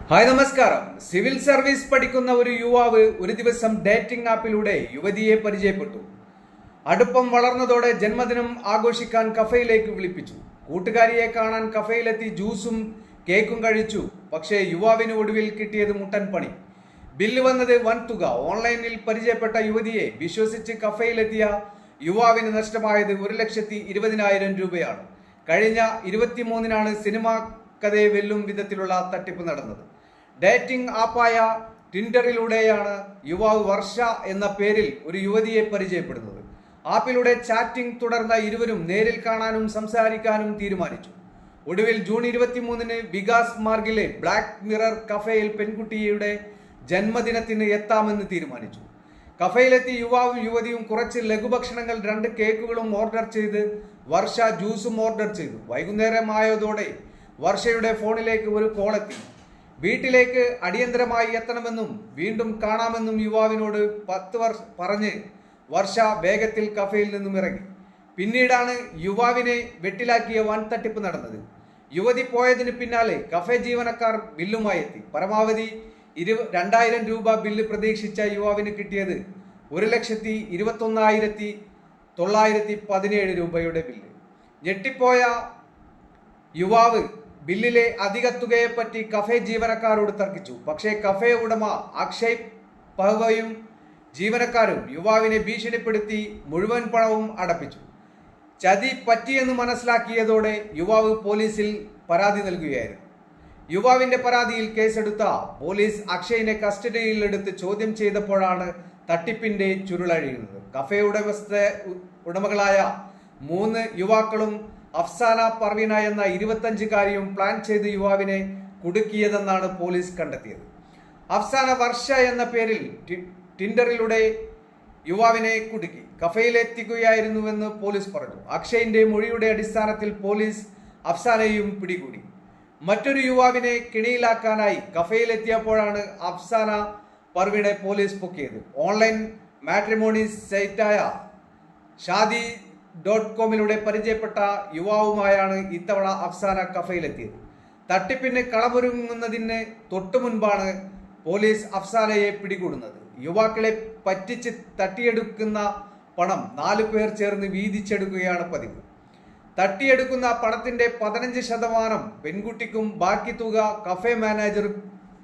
Hi നമസ്കാരം. Civil service പഠിക്കുന്ന ഒരു യുവാവ് ഒരു ദിവസം ഡേറ്റിംഗ് ആപ്പിലൂടെ യുവതിയെ പരിചയപ്പെട്ടു. അടുപ്പം വളർന്നതോടെ ജന്മദിനം ആഘോഷിക്കാൻ കഫയിലേക്ക് വിളിപ്പിച്ചു. കൂട്ടുകാരിയെ കാണാൻ കഫയിലെത്തി ജ്യൂസും കേക്കും കഴിച്ചു. പക്ഷേ യുവാവിന് ഒടുവിൽ കിട്ടിയത് മുട്ടൻ പണി. ബില്ല് വന്നത് വൻ തുക. ഓൺലൈനിൽ പരിചയപ്പെട്ട യുവതിയെ വിശ്വസിച്ച് കഫയിലെത്തിയ യുവാവിന് നഷ്ടമായത് 1,20,000 രൂപയാണ്. കഴിഞ്ഞ 23-നാണ് സിനിമ കഥയെ വെല്ലും വിധത്തിലുള്ള തട്ടിപ്പ് നടന്നത്. ഡേറ്റിംഗ് ആപ്പായ ടിൻഡറിലൂടെയാണ് യുവാവ് വർഷ എന്ന പേരിൽ ഒരു യുവതിയെ പരിചയപ്പെടുന്നത്. ആപ്പിലൂടെ ചാറ്റിംഗ് തുടർന്ന ഇരുവരും നേരിൽ കാണാനും സംസാരിക്കാനും തീരുമാനിച്ചു. ഒടുവിൽ ജൂൺ 23-ന് വികാസ് മാർഗിലെ ബ്ലാക്ക് മിറർ കഫേയിൽ പെൺകുട്ടിയുടെ ജന്മദിനത്തിന് എത്താമെന്ന് തീരുമാനിച്ചു. കഫയിലെത്തി യുവാവും യുവതിയും കുറച്ച് ലഘുഭക്ഷണങ്ങൾ 2 കേക്കുകളും ഓർഡർ ചെയ്ത് വർഷ ജ്യൂസും ഓർഡർ ചെയ്തു. വൈകുന്നേരമായതോടെ വർഷയുടെ ഫോണിലേക്ക് ഒരു കോളെത്തി. വീട്ടിലേക്ക് അടിയന്തരമായി എത്തണമെന്നും വീണ്ടും കാണാമെന്നും യുവാവിനോട് 10 പറഞ്ഞ് വർഷ വേഗത്തിൽ കഫയിൽ നിന്നും ഇറങ്ങി. പിന്നീടാണ് യുവാവിനെ വെട്ടിലാക്കിയ വൻ തട്ടിപ്പ് നടന്നത്. യുവതി പോയതിന് പിന്നാലെ കഫേ ജീവനക്കാർ ബില്ലുമായി എത്തി. പരമാവധി 2,000 രൂപ ബില്ല് പ്രതീക്ഷിച്ച യുവാവിന് കിട്ടിയത് 1,21,917 രൂപയുടെ ബില്ല്. ഞെട്ടിപ്പോയ യുവാവ് ബില്ലിലെ അധിക തുകയെപ്പറ്റി കഫേ ജീവനക്കാരോട് തർക്കിച്ചു. പക്ഷേ കഫേ ഉടമ അക്ഷയ് പഹ്വയും ജീവനക്കാരും യുവാവിനെ ഭീഷണിപ്പെടുത്തി മുഴുവൻ പണവും അടപ്പിച്ചു. ചതി പറ്റിയെന്ന് മനസ്സിലാക്കിയതോടെ യുവാവ് പോലീസിൽ പരാതി നൽകുകയായിരുന്നു. യുവാവിന്റെ പരാതിയിൽ കേസെടുത്ത പോലീസ് അക്ഷയിനെ കസ്റ്റഡിയിലെടുത്ത് ചോദ്യം ചെയ്തപ്പോഴാണ് തട്ടിപ്പിന്റെ ചുരുളഴിയുന്നത്. കഫേ ഉടമകളായ 3 യുവാക്കളും അഫ്സാന പർവീന എന്ന 25-കാരിയും പ്ലാൻ ചെയ്ത് യുവാവിനെ കുടുക്കിയതെന്നാണ് പോലീസ് കണ്ടെത്തിയത്. അഫ്സാന വർഷ എന്ന പേരിൽ ടിൻഡറിലൂടെ യുവാവിനെ കുടുക്കി കഫയിലെത്തിക്കുകയായിരുന്നുവെന്ന് പോലീസ് പറഞ്ഞു. അക്ഷയിന്റെ മൊഴിയുടെ അടിസ്ഥാനത്തിൽ പോലീസ് അഫ്സാനയെയും പിടികൂടി. മറ്റൊരു യുവാവിനെ കിണിയിലാക്കാനായി കഫയിലെത്തിയപ്പോഴാണ് അഫ്സാന പർവീനെ പോലീസ് പൊക്കിയത്. ഓൺലൈൻ മാട്രിമോണി സൈറ്റായ ഷാദി.കോമിലൂടെ പരിചയപ്പെട്ട യുവാവുമായാണ് ഇത്തവണ അഫ്സാന കഫയിലെത്തിയത്. തട്ടിപ്പിന് കളമൊരുങ്ങുന്നതിന് തൊട്ടു മുൻപാണ് പോലീസ് അഫ്സാനയെ പിടികൂടുന്നത്. യുവാക്കളെ പറ്റിച്ച് തട്ടിയെടുക്കുന്ന പണം 4 പേർ ചേർന്ന് വീതിച്ചെടുക്കുകയാണ് പതിവ്. തട്ടിയെടുക്കുന്ന പണത്തിന്റെ 15% പെൺകുട്ടിക്കും ബാക്കി തുക കഫേ മാനേജർ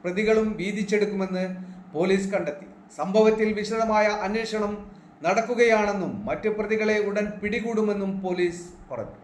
പ്രതികളും വീതിച്ചെടുക്കുമെന്ന് പോലീസ് കണ്ടെത്തി. സംഭവത്തിൽ വിശദമായ അന്വേഷണം നടക്കുകയാണെന്നും മറ്റു പ്രതികളെ ഉടൻ പിടികൂടുമെന്നും പോലീസ് പറഞ്ഞു.